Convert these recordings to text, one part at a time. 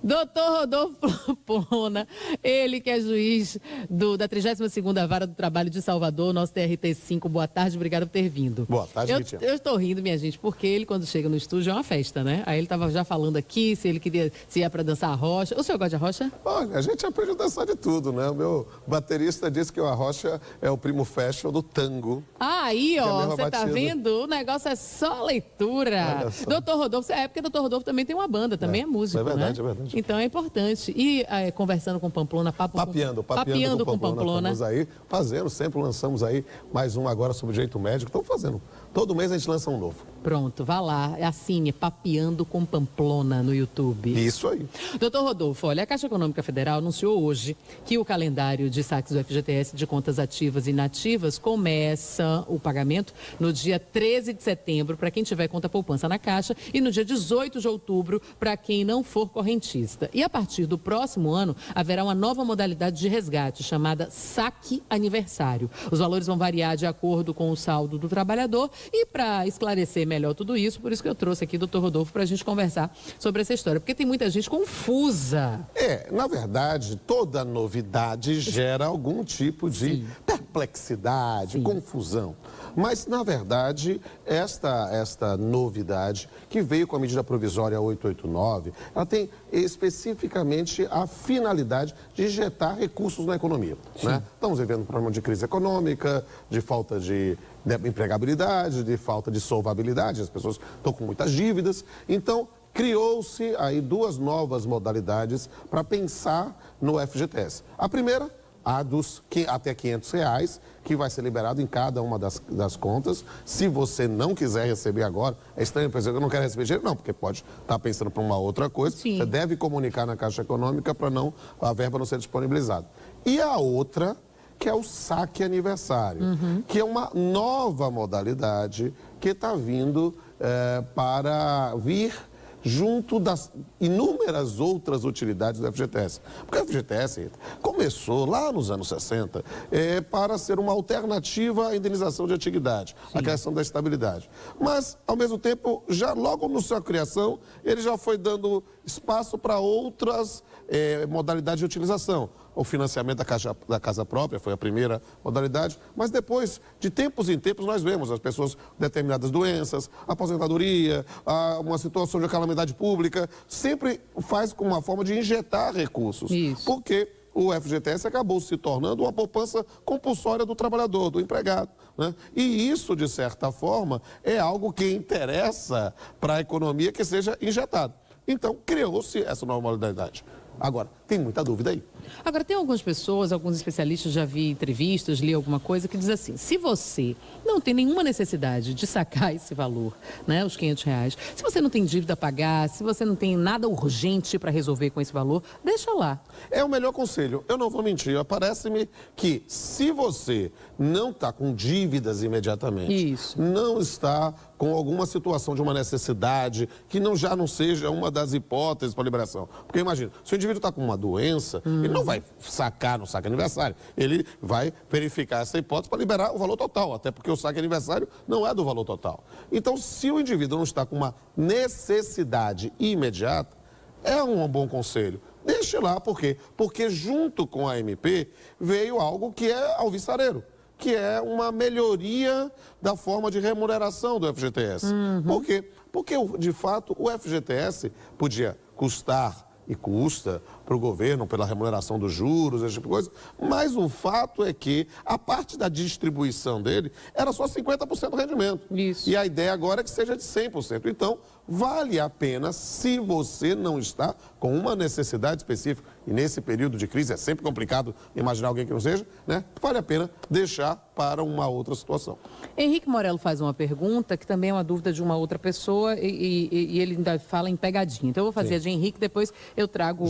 Doutor Rodolfo Plona, ele que é juiz da 32ª Vara do Trabalho de Salvador, nosso TRT5. Boa tarde, obrigado por ter vindo. Boa tarde, Ritinha. Eu estou rindo, minha gente, porque ele, quando chega no estúdio, é uma festa, né? Aí ele estava já falando aqui se ele queria, se ia para dançar a rocha. O senhor gosta de rocha? Olha, a gente aprende a dançar de tudo, né? O meu baterista disse que a rocha é o primo fashion do tango. Aí, ó, você batida. tá vendo? O negócio é só leitura. Doutor Rodolfo, porque o doutor Rodolfo também tem uma banda, também é músico, é verdade, né? É verdade. Então é importante. E conversando com Pamplona, papeando com Pamplona. Estamos aí fazendo, sempre lançamos aí mais um agora sobre direito médico. Estamos fazendo. Todo mês a gente lança um novo. Pronto, vá lá, assine Papeando com Pamplona no YouTube. Isso aí. Doutor Rodolfo, olha, a Caixa Econômica Federal anunciou hoje que o calendário de saques do FGTS de contas ativas e inativas começa o pagamento no dia 13 de setembro para quem tiver conta poupança na Caixa e no dia 18 de outubro para quem não for correntista. E a partir do próximo ano haverá uma nova modalidade de resgate chamada saque aniversário. Os valores vão variar de acordo com o saldo do trabalhador e para esclarecer melhor tudo isso, por isso que eu trouxe aqui o doutor Rodolfo para a gente conversar sobre essa história, porque tem muita gente confusa. Na verdade, toda novidade gera algum tipo de perplexidade, confusão. Mas, na verdade, esta novidade que veio com a medida provisória 889, ela tem especificamente a finalidade de injetar recursos na economia, né? Estamos vivendo um problema de crise econômica, de falta de empregabilidade, de falta de solvabilidade, as pessoas estão com muitas dívidas. Então, criou-se aí duas novas modalidades para pensar no FGTS. A primeira, a dos até R$500, que vai ser liberado em cada uma das contas. Se você não quiser receber agora, é estranho pensar que eu não quero receber dinheiro, não, porque pode estar pensando para uma outra coisa. Sim. Você deve comunicar na Caixa Econômica para a verba não ser disponibilizada. E a outra, que é o saque aniversário, que é uma nova modalidade que está vindo para vir junto das inúmeras outras utilidades do FGTS. Porque o FGTS começou lá nos anos 60 para ser uma alternativa à indenização de antiguidade, a criação da estabilidade. Mas, ao mesmo tempo, já logo na sua criação, ele já foi dando espaço para outras modalidades de utilização. O financiamento da casa própria foi a primeira modalidade, mas depois, de tempos em tempos, nós vemos as pessoas com determinadas doenças, aposentadoria, uma situação de calamidade pública, sempre faz com uma forma de injetar recursos. Isso. Porque o FGTS acabou se tornando uma poupança compulsória do trabalhador, do empregado, né? E isso, de certa forma, é algo que interessa para a economia que seja injetado. Então, criou-se essa nova modalidade. Agora, tem muita dúvida aí. Agora, tem algumas pessoas, alguns especialistas, já vi entrevistas, li alguma coisa, que diz assim, se você não tem nenhuma necessidade de sacar esse valor, né, os R$500, se você não tem dívida a pagar, se você não tem nada urgente para resolver com esse valor, deixa lá. É o melhor conselho. Eu não vou mentir, parece-me que se você não está com dívidas imediatamente, não está com alguma situação de uma necessidade que já não seja uma das hipóteses para liberação. Porque imagina, se o indivíduo está com uma doença, ele não vai sacar no saque aniversário. Ele vai verificar essa hipótese para liberar o valor total, até porque o saque aniversário não é do valor total. Então, se o indivíduo não está com uma necessidade imediata, é um bom conselho. Deixe lá, por quê? Porque junto com a MP veio algo que é alvissareiro, que é uma melhoria da forma de remuneração do FGTS. Por quê? Porque, de fato, o FGTS podia custar e custa para o governo pela remuneração dos juros, esse tipo de coisa, mas o fato é que a parte da distribuição dele era só 50% do rendimento. Isso. E a ideia agora é que seja de 100%. Então, vale a pena, se você não está com uma necessidade específica, e nesse período de crise é sempre complicado imaginar alguém que não seja, né? Vale a pena deixar para uma outra situação. Henrique Morello faz uma pergunta, que também é uma dúvida de uma outra pessoa, e ele ainda fala em pegadinha. Então, eu vou fazer a de Henrique, depois eu trago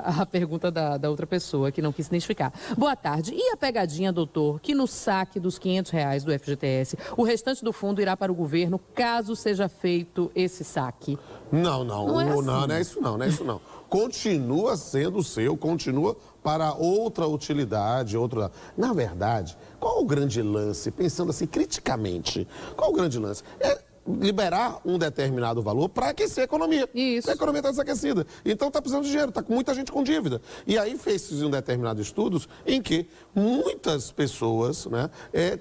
a pergunta da outra pessoa, que não quis identificar. Boa tarde. E a pegadinha, doutor, que no saque dos R$500 do FGTS, o restante do fundo irá para o governo, caso seja feito esse saque? Não é isso não. Continua sendo seu, continua para outra utilidade, outra... Na verdade, qual o grande lance, pensando assim criticamente, qual o grande lance? liberar um determinado valor para aquecer a economia. Isso. A economia está desaquecida. Então está precisando de dinheiro, está com muita gente com dívida. E aí fez-se um determinado estudos em que muitas pessoas, né,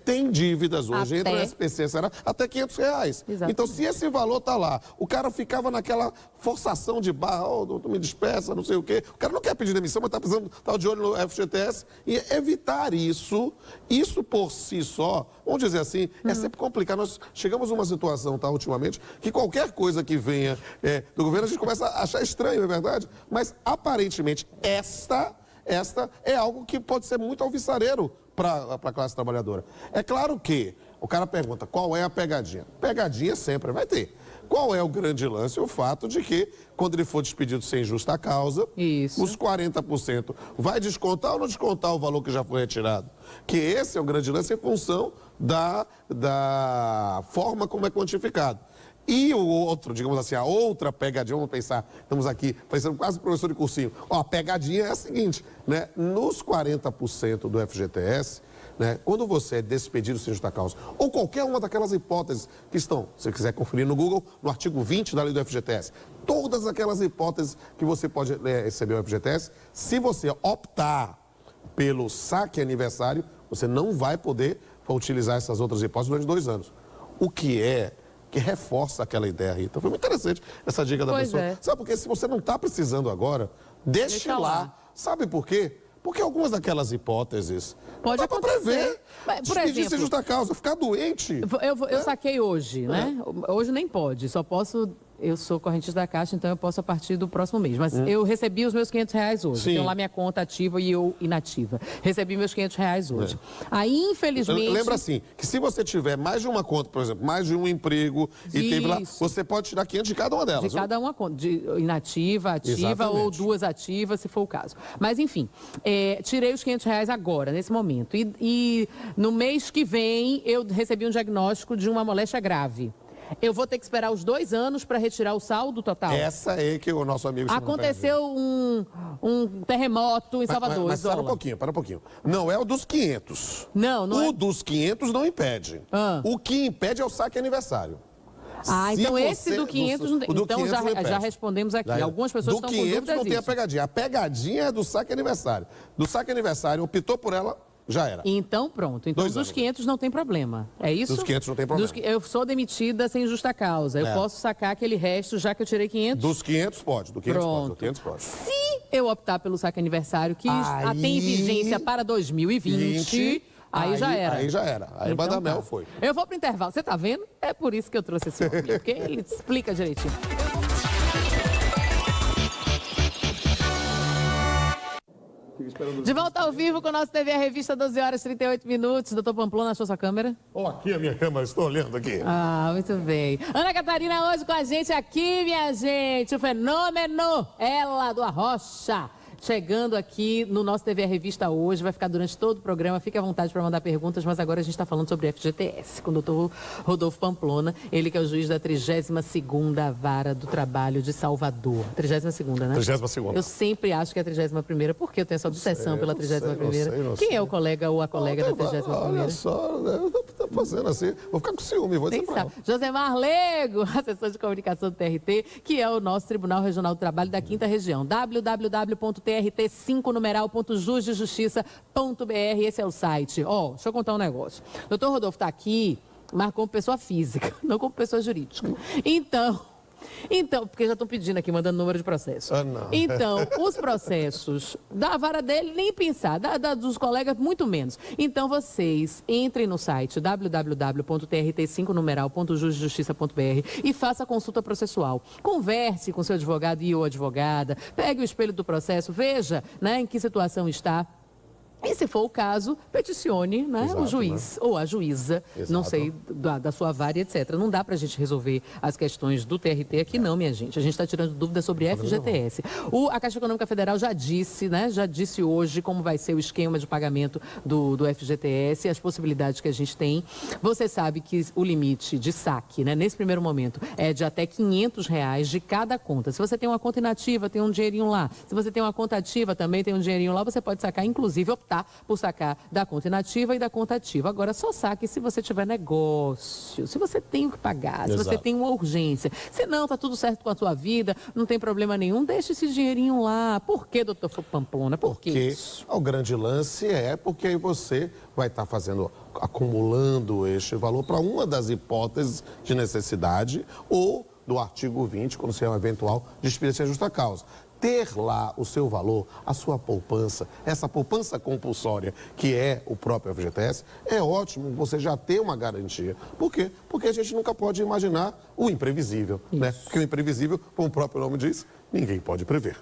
têm dívidas hoje, entre o SPC e até R$500. Exatamente. Então, se esse valor está lá, o cara ficava naquela forçação de barra, doutor, me despeça, não sei o quê. O cara não quer pedir demissão, mas está precisando estar de olho no FGTS. E evitar isso por si só, vamos dizer assim, é sempre complicado. Nós chegamos a uma situação, tá, ultimamente, que qualquer coisa que venha do governo, a gente começa a achar estranho, é verdade? Mas, aparentemente, esta é algo que pode ser muito alvissareiro para a classe trabalhadora. É claro que o cara pergunta, qual é a pegadinha? Pegadinha sempre vai ter. Qual é o grande lance? O fato de que, quando ele for despedido sem justa causa, os 40% vai descontar ou não descontar o valor que já foi retirado? Que esse é o grande lance em função da forma como é quantificado. E o outro, digamos assim, a outra pegadinha, vamos pensar, estamos aqui parecendo quase professor de cursinho. Ó, a pegadinha é a seguinte, né? Nos 40% do FGTS, né, quando você é despedido sem justa causa, ou qualquer uma daquelas hipóteses que estão, se você quiser conferir no Google, no artigo 20 da lei do FGTS, todas aquelas hipóteses que você pode receber o FGTS, se você optar pelo saque aniversário, você não vai poder utilizar essas outras hipóteses durante 2 anos. O que reforça aquela ideia, Rita. Foi muito interessante essa dica da pessoa. Sabe por quê? Se você não está precisando agora, deixe lá. Sabe por quê? Porque algumas daquelas hipóteses pode dá para prever. Por exemplo, sem justa causa, ficar doente. Eu saquei hoje, né? Hoje nem pode, só posso... Eu sou correntista da Caixa, então eu posso a partir do próximo mês. Mas eu recebi os meus R$500 hoje. Tenho lá minha conta ativa e eu inativa. Recebi meus R$500 hoje. Aí, infelizmente... Lembra assim, que se você tiver mais de uma conta, por exemplo, mais de um emprego e teve lá, você pode tirar 500 de cada uma delas. De cada uma conta, de inativa, ativa ou 2 ativas, se for o caso. Mas, enfim, tirei os R$500 agora, nesse momento. E no mês que vem, eu recebi um diagnóstico de uma moléstia grave. Eu vou ter que esperar os 2 anos para retirar o saldo total? Essa aí que o nosso amigo... Aconteceu um terremoto em Salvador. Mas para um pouquinho. Não é o dos 500. Não é. O dos 500 não impede. O que impede é o saque aniversário. Então esse do 500 não tem. Então já respondemos aqui. Algumas pessoas estão com dúvidas disso. Do 500 não tem a pegadinha. A pegadinha é do saque aniversário. Do saque aniversário, optou por ela... Já era. Então, pronto. Então, dos 500 não tem problema. É isso? Dos 500 não tem problema. Eu sou demitida sem justa causa. Eu posso sacar aquele resto já que eu tirei 500? Dos 500 pode. Do 500 pronto. pode. Do 500 pode. Se eu optar pelo saque aniversário, que tem vigência para 2020... Aí já era. Aí já era. Aí então, Badamel foi. Eu vou pro intervalo. Você tá vendo? É por isso que eu trouxe esse homem. Porque ele explica direitinho. De volta ao vivo com o nosso TV, a revista 12 horas 38 minutos. Doutor Pamplona, achou sua câmera? Aqui a minha câmera, estou olhando aqui. Muito bem. Ana Catarina hoje com a gente aqui, minha gente. O fenômeno, ela do Arrocha. Chegando aqui no nosso TV a Revista hoje, vai ficar durante todo o programa, fique à vontade para mandar perguntas, mas agora a gente está falando sobre FGTS, com o doutor Rodolfo Pamplona, ele que é o juiz da 32ª Vara do Trabalho de Salvador. 32ª, né? 32ª. Eu sempre acho que é a 31ª, porque eu tenho essa obsessão pela 31ª. Quem é o colega ou a colega da 31ª? Olha só, eu tô fazendo assim, vou ficar com ciúme, vou dizer pra ela. Josemar Lego, assessor de comunicação do TRT, que é o nosso Tribunal Regional do Trabalho da 5ª Região. www.trt5numeral.jusdejustiça.br, esse é o site. Deixa eu contar um negócio. O doutor Rodolfo está aqui, mas como pessoa física, não como pessoa jurídica. Então, porque já estão pedindo aqui, mandando número de processo. Não. Então, os processos da vara dele, nem pensar, dos colegas, muito menos. Então, vocês entrem no site www.trt5numeral.jusdejustiça.br e faça a consulta processual. Converse com seu advogado e ou advogada, pegue o espelho do processo, veja, né, em que situação está. E, se for o caso, peticione, né, o juiz ou a juíza, não sei, da sua vara, etc. Não dá para a gente resolver as questões do TRT aqui, não, minha gente. A gente está tirando dúvidas sobre FGTS. A Caixa Econômica Federal já disse, né, hoje como vai ser o esquema de pagamento do FGTS e as possibilidades que a gente tem. Você sabe que o limite de saque, né, nesse primeiro momento, é de até R$500 de cada conta. Se você tem uma conta inativa, tem um dinheirinho lá. Se você tem uma conta ativa, também tem um dinheirinho lá. Você pode sacar, inclusive, optar optar por sacar da conta inativa e da conta ativa. Agora, só saque se você tiver negócio, se você tem o que pagar, se você tem uma urgência. Se não, tá tudo certo com a sua vida, não tem problema nenhum, deixa esse dinheirinho lá. Por que, doutor Pamplona? Por que isso? O grande lance é porque aí você vai estar acumulando este valor para uma das hipóteses de necessidade ou do artigo 20, quando se é um eventual despesa sem justa causa. Ter lá o seu valor, a sua poupança, essa poupança compulsória, que é o próprio FGTS, é ótimo você já ter uma garantia. Por quê? Porque a gente nunca pode imaginar o imprevisível, né? Porque o imprevisível, como o próprio nome diz, ninguém pode prever.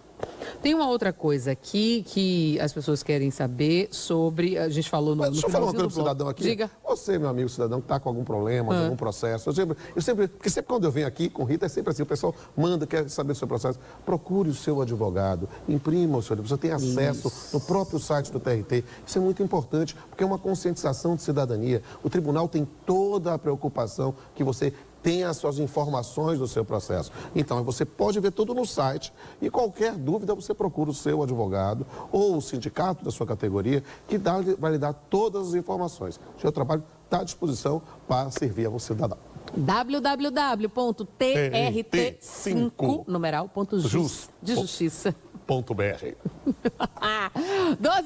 Tem uma outra coisa aqui que as pessoas querem saber sobre... A gente falou no Deixa eu falar uma coisa pro cidadão aqui. Diga. Você, meu amigo cidadão, que está com algum problema, algum processo. Porque sempre quando eu venho aqui com Rita, é sempre assim, o pessoal manda, quer saber do seu processo. Procure o seu advogado, imprima o seu advogado. Você tem acesso no próprio site do TRT. Isso é muito importante, porque é uma conscientização de cidadania. O tribunal tem toda a preocupação que você tenha as suas informações do seu processo. Então, você pode ver tudo no site e qualquer dúvida você procura o seu advogado ou o sindicato da sua categoria que vai lhe dar todas as informações. O seu trabalho está à disposição para servir ao cidadão. www.trt5numeral.jus de justiça. 12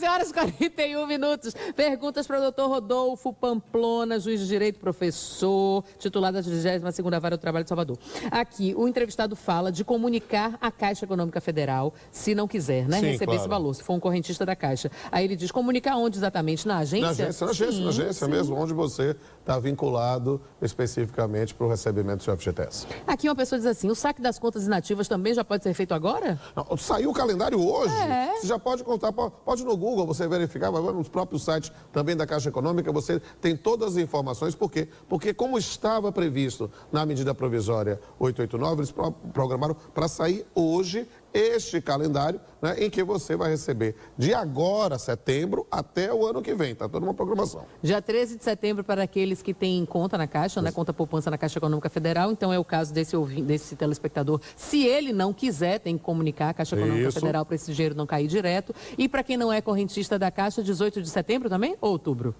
horas e 41 minutos. Perguntas para o doutor Rodolfo Pamplona, juiz de direito, professor, titular da 32ª Vara do Trabalho de Salvador. Aqui, o entrevistado fala de comunicar à Caixa Econômica Federal, se não quiser, né, receber esse valor, se for um correntista da Caixa. Aí ele diz, comunicar onde exatamente? Na agência? Na agência mesmo, onde você está vinculado especificamente para o recebimento do seu FGTS. Aqui uma pessoa diz assim, o saque das contas inativas também já pode ser feito agora? Não, saiu o calendário hoje. Você já pode contar, pode no Google você verificar, mas nos próprios sites também da Caixa Econômica você tem todas as informações. Por quê? Porque como estava previsto na medida provisória 889, eles programaram para sair hoje este calendário, né, em que você vai receber de agora, setembro, até o ano que vem. Está toda uma programação. Dia 13 de setembro para aqueles que têm conta na Caixa, né, conta poupança na Caixa Econômica Federal. Então é o caso desse telespectador. Se ele não quiser, tem que comunicar a Caixa Econômica Federal para esse dinheiro não cair direto. E para quem não é correntista da Caixa, 18 de setembro também ou outubro?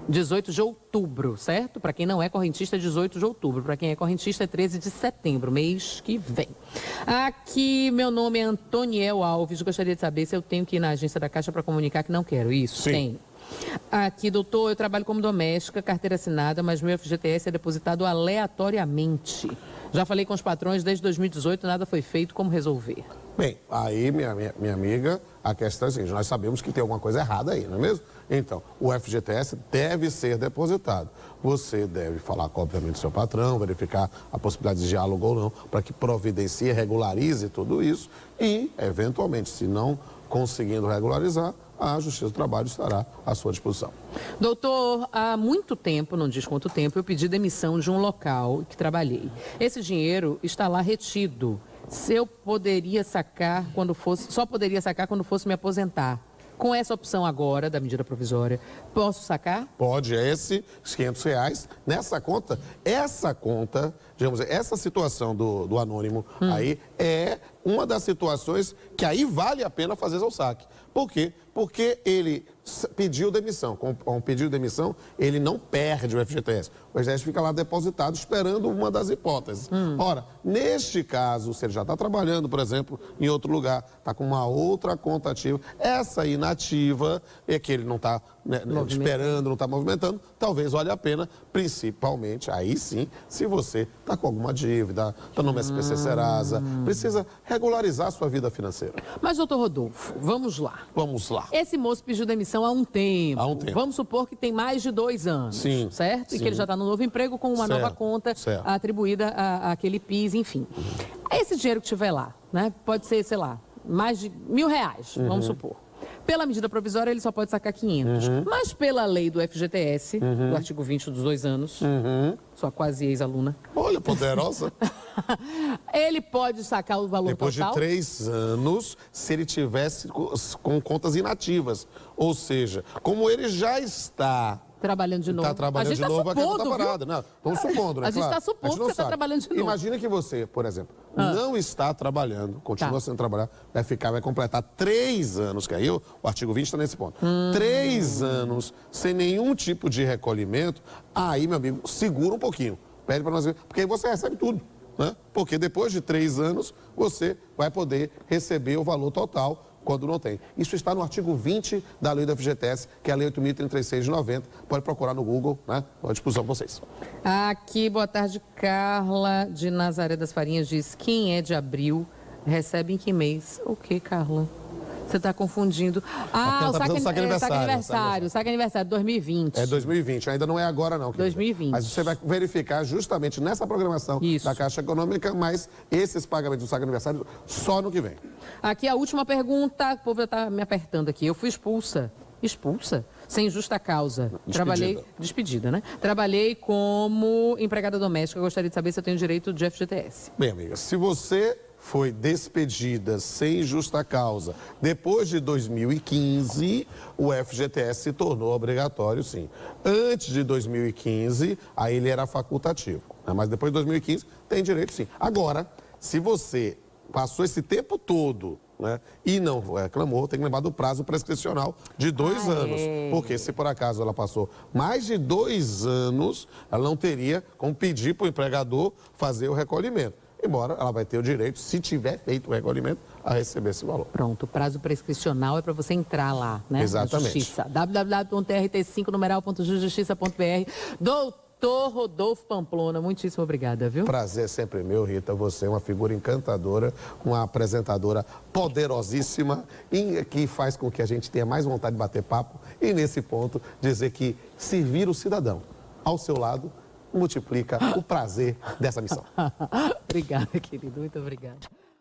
18 de outubro, certo? Para quem não é correntista, é 18 de outubro. Para quem é correntista, é 13 de setembro, mês que vem. Aqui, meu nome é Antoniel Alves. Gostaria de saber se eu tenho que ir na agência da Caixa para comunicar que não quero. Isso, sim. Tenho. Aqui, doutor, eu trabalho como doméstica, carteira assinada, mas meu FGTS é depositado aleatoriamente. Já falei com os patrões desde 2018, nada foi feito. Como resolver? Bem, aí, minha amiga, a questão é assim, nós sabemos que tem alguma coisa errada aí, não é mesmo? Então, o FGTS deve ser depositado. Você deve falar, obviamente, com o seu patrão, verificar a possibilidade de diálogo ou não, para que providencie, regularize tudo isso e, eventualmente, se não conseguindo regularizar, a Justiça do Trabalho estará à sua disposição. Doutor, há muito tempo, não diz quanto tempo, eu pedi demissão de um local que trabalhei. Esse dinheiro está lá retido. Se eu poderia sacar quando fosse, só poderia sacar quando fosse me aposentar. Com essa opção agora, da medida provisória, posso sacar? Pode, esses R$500 nessa conta. Essa conta, digamos, essa situação do anônimo aí é uma das situações que aí vale a pena fazer o saque. Por quê? Porque ele pediu demissão. Com um pedido de demissão, ele não perde o FGTS. O FGTS fica lá depositado esperando uma das hipóteses. Ora, neste caso, se ele já está trabalhando, por exemplo, em outro lugar, está com uma outra conta ativa, essa inativa é que ele não está esperando, não está movimentando, talvez valha a pena, principalmente, aí sim, se você está com alguma dívida, está no SPC Serasa, precisa regularizar a sua vida financeira. Mas, doutor Rodolfo, vamos lá. Vamos lá. Esse moço pediu demissão há um tempo. Há um tempo. Vamos supor que tem mais de 2 anos. Sim. Certo? Sim. E que ele já está no novo emprego com uma nova conta atribuída àquele PIS, enfim. Esse dinheiro que tiver lá, né? Pode ser, sei lá, mais de R$1.000, vamos supor. Pela medida provisória, ele só pode sacar 500. Mas pela lei do FGTS, do artigo 20 dos 2 anos, sua quase ex-aluna. Olha, poderosa. Ele pode sacar o valor depois total? Depois de 3 anos, se ele tivesse com contas inativas. Ou seja, como ele já está trabalhando de novo. Está trabalhando de novo, a casa está parada. Não, estamos supondo, né? A gente está supondo que você está trabalhando de novo. Imagina que você, por exemplo, não está trabalhando, continua sendo trabalhar, vai completar 3 anos, que aí o artigo 20 está nesse ponto. 3 anos sem nenhum tipo de recolhimento, aí, meu amigo, segura um pouquinho. Pede para nós ver, porque aí você recebe tudo. Né? Porque depois de 3 anos, você vai poder receber o valor total quando não tem. Isso está no artigo 20 da lei do FGTS, que é a lei 8.036 de 90. Pode procurar no Google, né? Estou à disposição de vocês. Aqui, boa tarde, Carla de Nazaré das Farinhas diz, quem é de abril recebe em que mês? O que, Carla? Você está confundindo. O saque aniversário, 2020. É 2020, ainda não é agora não, querida. 2020. Mas você vai verificar justamente nessa programação da Caixa Econômica, mas esses pagamentos do saque aniversário só no que vem. Aqui a última pergunta, o povo já está me apertando aqui. Eu fui expulsa. Expulsa? Sem justa causa. Despedida, né? Trabalhei como empregada doméstica. Eu gostaria de saber se eu tenho direito de FGTS. Bem, amiga, se você foi despedida sem justa causa depois de 2015, o FGTS se tornou obrigatório, sim. Antes de 2015, aí ele era facultativo, né? Mas depois de 2015, tem direito, sim. Agora, se você passou esse tempo todo, né, e não reclamou, tem que lembrar do prazo prescricional de 2 anos. Porque se por acaso ela passou mais de 2 anos, ela não teria como pedir para o empregador fazer o recolhimento. Embora ela vai ter o direito, se tiver feito o recolhimento, a receber esse valor. Pronto, o prazo prescricional é para você entrar lá, né? Exatamente. Justiça. www.rt5numeral.justiça.br. Doutor Rodolfo Pamplona, muitíssimo obrigada, viu? Prazer sempre meu, Rita. Você é uma figura encantadora, uma apresentadora poderosíssima e que faz com que a gente tenha mais vontade de bater papo e, nesse ponto, dizer que servir o cidadão ao seu lado multiplica o prazer dessa missão. Obrigada, querido. Muito obrigada.